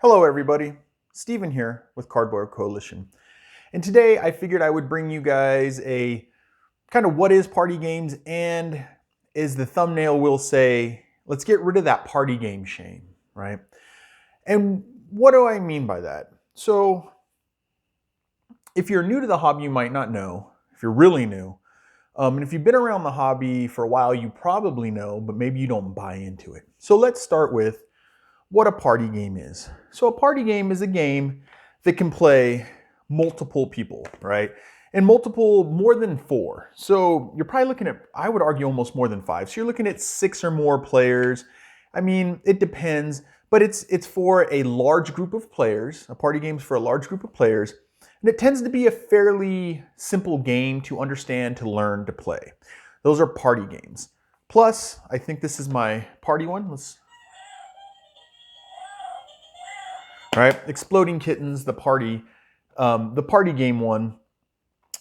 Hello everybody, Steven here with Cardboard Coalition. And today I figured I would bring you guys a kind of what is party games, and as the thumbnail will say, let's get rid of that party game shame, right? And what do I mean by that? So if you're new to the hobby, you might not know. If you're really new, and if you've been around the hobby for a while, you probably know, but maybe you don't buy into it. So let's start with what a party game is. So a party game is a game that can play multiple people, right? And multiple, more than 4. So you're probably looking at, I would argue, almost more than 5. So you're looking at 6 or more players. I mean, it depends, but it's for a large group of players. A party game's for a large group of players. And it tends to be a fairly simple game to understand, to learn, to play. Those are party games. Plus, I think this is my party one. All right, Exploding Kittens, the party game one.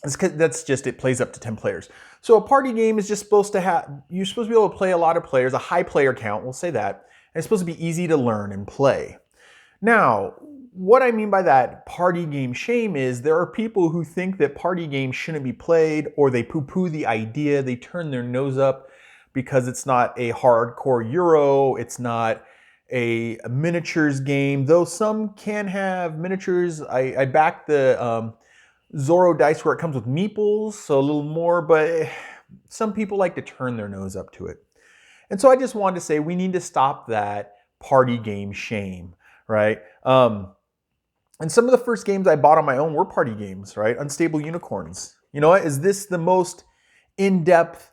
That's just, it plays up to 10 players. So a party game is just supposed to have, you're supposed to be able to play a lot of players, a high player count, we'll say that. And it's supposed to be easy to learn and play. Now, what I mean by that party game shame is there are people who think that party games shouldn't be played, or they poo-poo the idea, they turn their nose up because it's not a hardcore Euro, it's not a miniatures game, though some can have miniatures. I back the Zorro dice where it comes with meeples, so a little more, but some people like to turn their nose up to it. And so I just wanted to say we need to stop that party game shame, right? And some of the first games I bought on my own were party games, right? Unstable Unicorns. You know what? Is this the most in-depth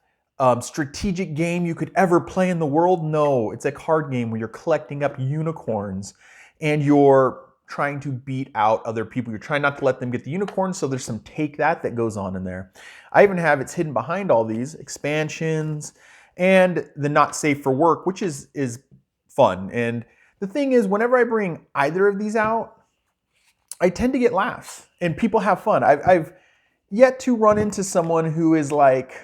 strategic game you could ever play in the world? No, it's a card game where you're collecting up unicorns and you're trying to beat out other people. You're trying not to let them get the unicorns, so there's some take that goes on in there. I even have, it's hidden behind all these expansions and the not safe for work, which is fun. And the thing is, whenever I bring either of these out, I tend to get laughs and people have fun. I've yet to run into someone who is like,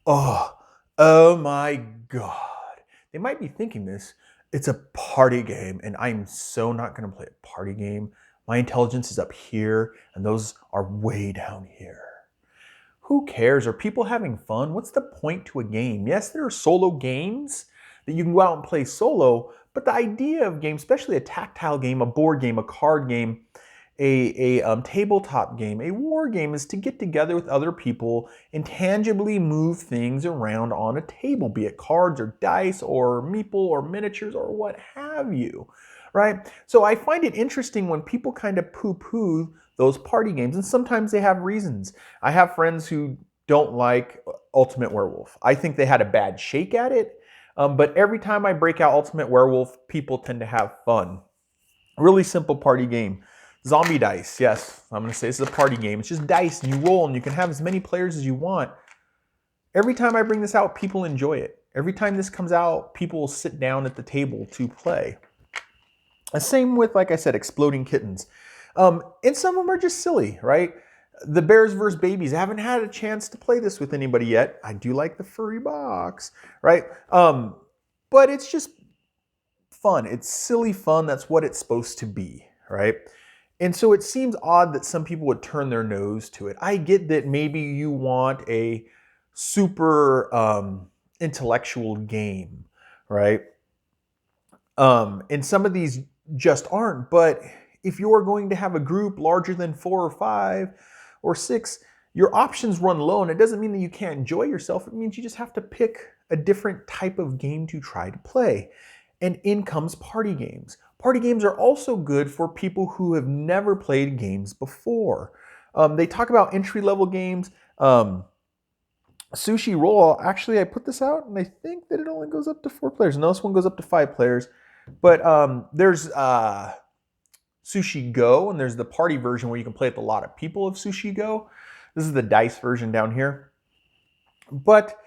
oh my God. They might be thinking this, it's a party game and I'm so not gonna play a party game. My intelligence is up here and those are way down here. Who cares? Are people having fun? What's the point to a game? Yes, there are solo games that you can go out and play solo, but the idea of games, especially a tactile game, a board game, a card game, a tabletop game, a war game, is to get together with other people and tangibly move things around on a table, be it cards or dice or meeple or miniatures or what have you, right? So I find it interesting when people kind of poo-poo those party games, and sometimes they have reasons. I have friends who don't like Ultimate Werewolf. I think they had a bad shake at it, but every time I break out Ultimate Werewolf, people tend to have fun. Really simple party game. Zombie dice, yes, I'm going to say this is a party game. It's just dice and you roll and you can have as many players as you want. Every time I bring this out, people enjoy it. Every time this comes out, people will sit down at the table to play. The same with, like I said, Exploding Kittens. And some of them are just silly, right? The Bears vs. Babies. I haven't had a chance to play this with anybody yet. I do like the furry box, right? But it's just fun. It's silly fun. That's what it's supposed to be, right? And so it seems odd that some people would turn their nose to it. I get that maybe you want a super intellectual game, right? And some of these just aren't, but if you're going to have a group larger than 4 or 5 or 6, your options run low, and it doesn't mean that you can't enjoy yourself. It means you just have to pick a different type of game to try to play. And in comes party games. Party games are also good for people who have never played games before. They talk about entry-level games. Sushi Roll, actually I put this out and I think that it only goes up to 4 players. No, this one goes up to 5 players. But there's Sushi Go, and there's the party version where you can play with a lot of people of Sushi Go. This is the dice version down here. But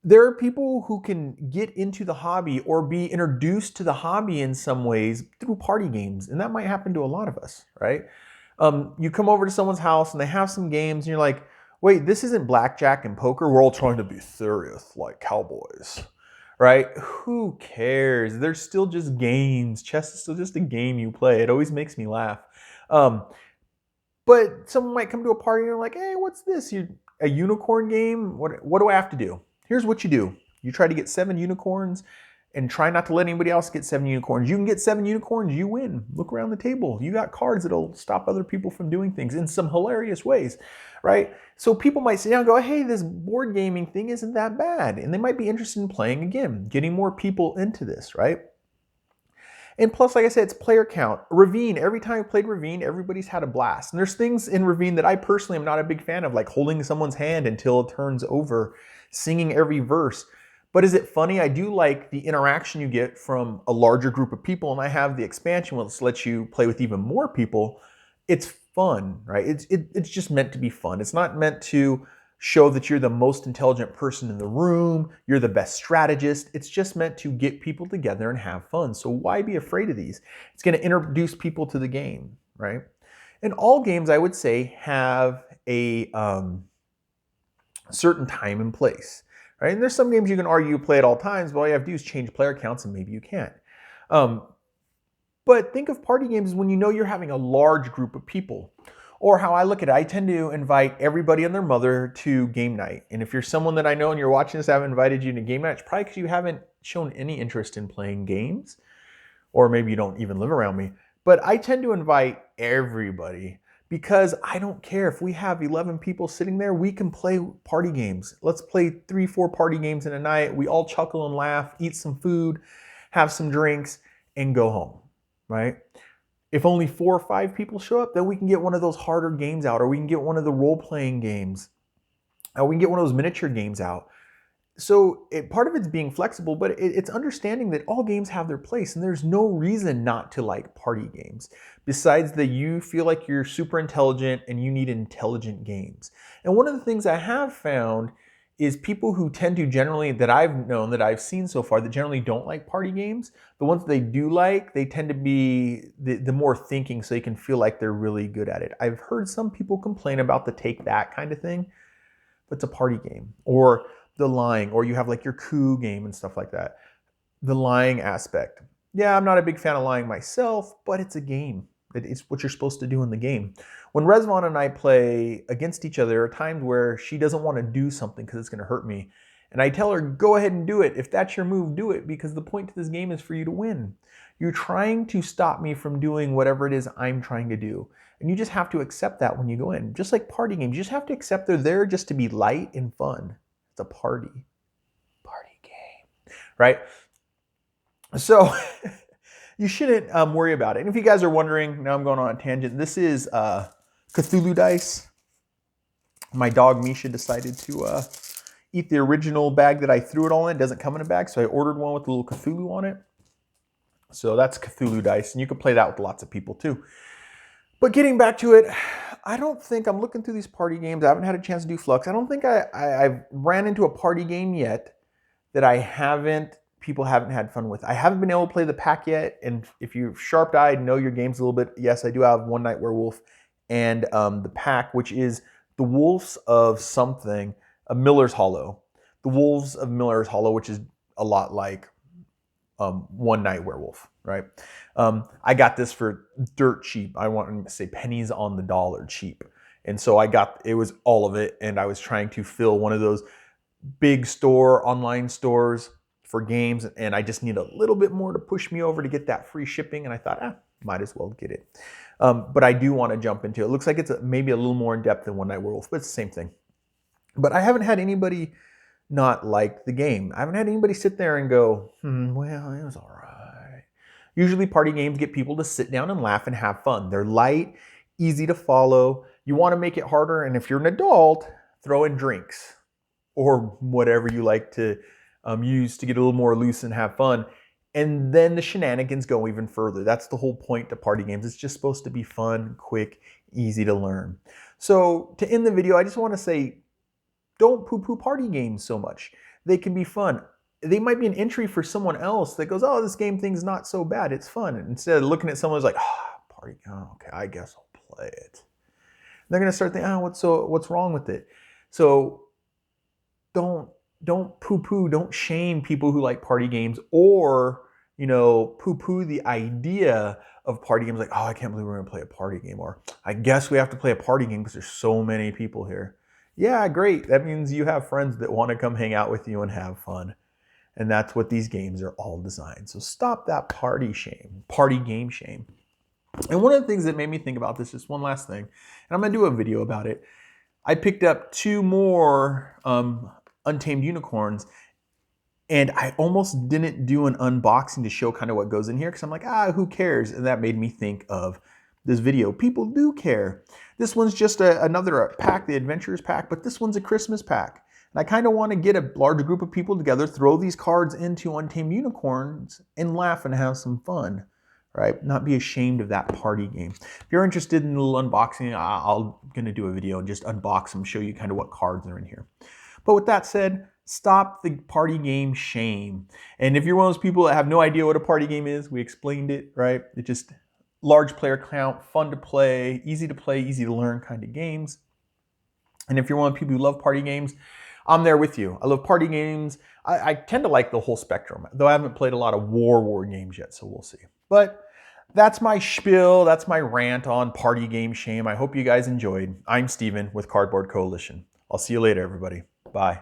there are people who can get into the hobby or be introduced to the hobby in some ways through party games. And that might happen to a lot of us, right? You come over to someone's house and they have some games and you're like, wait, this isn't blackjack and poker. We're all trying to be serious like cowboys, right? Who cares? They're still just games. Chess is still just a game you play. It always makes me laugh. Um, but someone might come to a party and they're like, hey, what's this? You a unicorn game? What do I have to do? Here's what you do. You try to get 7 unicorns and try not to let anybody else get 7 unicorns. You can get 7 unicorns, you win. Look around the table. You got cards that'll stop other people from doing things in some hilarious ways, right? So people might sit down and go, hey, this board gaming thing isn't that bad. And they might be interested in playing again, getting more people into this, right? And plus, like I said, it's player count. Ravine, every time I played Ravine, everybody's had a blast. And there's things in Ravine that I personally am not a big fan of, like holding someone's hand until it turns over, singing every verse. But is it funny? I do like the interaction you get from a larger group of people, and I have the expansion which lets you play with even more people. It's fun, right? It's just meant to be fun. It's not meant to show that you're the most intelligent person in the room, you're the best strategist. It's just meant to get people together and have fun. So why be afraid of these? It's going to introduce people to the game, right? And all games, I would say, have a certain time and place, right? And there's some games you can argue you play at all times, but all you have to do is change player counts and maybe you can't. But think of party games when you know you're having a large group of people. Or how I look at it, I tend to invite everybody and their mother to game night. And if you're someone that I know and you're watching this, I haven't invited you to game night, it's probably because you haven't shown any interest in playing games. Or maybe you don't even live around me. But I tend to invite everybody because I don't care. If we have 11 people sitting there, we can play party games. Let's play 3, 4 party games in a night. We all chuckle and laugh, eat some food, have some drinks, and go home, right? If only 4 or 5 people show up, then we can get one of those harder games out, or we can get one of the role-playing games, or we can get one of those miniature games out. So part of it's being flexible, but it's understanding that all games have their place, and there's no reason not to like party games, besides that you feel like you're super intelligent and you need intelligent games. And one of the things I have found is people who tend to generally, that I've known, that I've seen so far, that generally don't like party games, the ones they do like, they tend to be the more thinking, so they can feel like they're really good at it. I've heard some people complain about the take that kind of thing, but it's a party game. Or the lying, or you have like your coup game and stuff like that. The lying aspect. Yeah, I'm not a big fan of lying myself, but it's a game. It's what you're supposed to do in the game. When Resvon and I play against each other, there are times where she doesn't want to do something because it's going to hurt me. And I tell her, go ahead and do it. If that's your move, do it, because the point to this game is for you to win. You're trying to stop me from doing whatever it is I'm trying to do. And you just have to accept that when you go in. Just like party games, you just have to accept they're there just to be light and fun. It's a party game, right? So you shouldn't worry about it. And if you guys are wondering, now I'm going on a tangent. This is Cthulhu dice. My dog Misha decided to eat the original bag that I threw it all in. It doesn't come in a bag, so I ordered one with a little Cthulhu on it. So that's Cthulhu dice, and you can play that with lots of people too. But getting back to it, I don't think, I'm looking through these party games, I haven't had a chance to do Flux. I don't think I've ran into a party game yet that people haven't had fun with. I haven't been able to play the pack yet, and if you're sharp-eyed, know your games a little bit, yes, I do have One Night Werewolf and the pack, which is the Wolves of something, Miller's Hollow. The Wolves of Miller's Hollow, which is a lot like One Night Werewolf, right? I got this for dirt cheap. I want to say pennies on the dollar cheap. And so it was all of it, and I was trying to fill one of those big online stores for games, and I just need a little bit more to push me over to get that free shipping, and I thought, might as well get it. But I do want to jump into it. It looks like it's maybe a little more in depth than One Night Werewolf, but it's the same thing. But I haven't had anybody not like the game. I haven't had anybody sit there and go, well, it was all right. Usually party games get people to sit down and laugh and have fun. They're light, easy to follow. You want to make it harder, and if you're an adult, throw in drinks or whatever you like to use to get a little more loose and have fun. And then the shenanigans go even further. That's the whole point to party games. It's just supposed to be fun, quick, easy to learn. So to end the video, I just want to say, don't poo-poo party games so much. They can be fun. They might be an entry for someone else that goes, oh, this game thing's not so bad. It's fun. And instead of looking at someone who's like, party, okay, I guess I'll play it. They're going to start thinking, what's wrong with it? So don't don't poo-poo, don't shame people who like party games, or, you know, poo-poo the idea of party games like, oh, I can't believe we're gonna play a party game, or I guess we have to play a party game because there's so many people here. Yeah, great. That means you have friends that want to come hang out with you and have fun. And that's what these games are all designed. So stop that party shame, party game shame. And one of the things that made me think about this, just one last thing, and I'm gonna do a video about it. I picked up 2 more untamed unicorns, and I almost didn't do an unboxing to show kind of what goes in here because I'm like, who cares? And that made me think of this video. People do care. This one's just another pack, the Adventurers pack, but this one's a Christmas pack. And I kind of want to get a large group of people together, throw these cards into Untamed Unicorns, and laugh and have some fun, right? Not be ashamed of that party game. If you're interested in a little unboxing, I'm going to do a video and just unbox them, show you kind of what cards are in here. But with that said, stop the party game shame. And if you're one of those people that have no idea what a party game is, we explained it, right? It's just large player count, fun to play, easy to learn kind of games. And if you're one of the people who love party games, I'm there with you. I love party games. I tend to like the whole spectrum, though I haven't played a lot of war games yet, so we'll see. But that's my spiel. That's my rant on party game shame. I hope you guys enjoyed. I'm Steven with Cardboard Coalition. I'll see you later, everybody. Bye.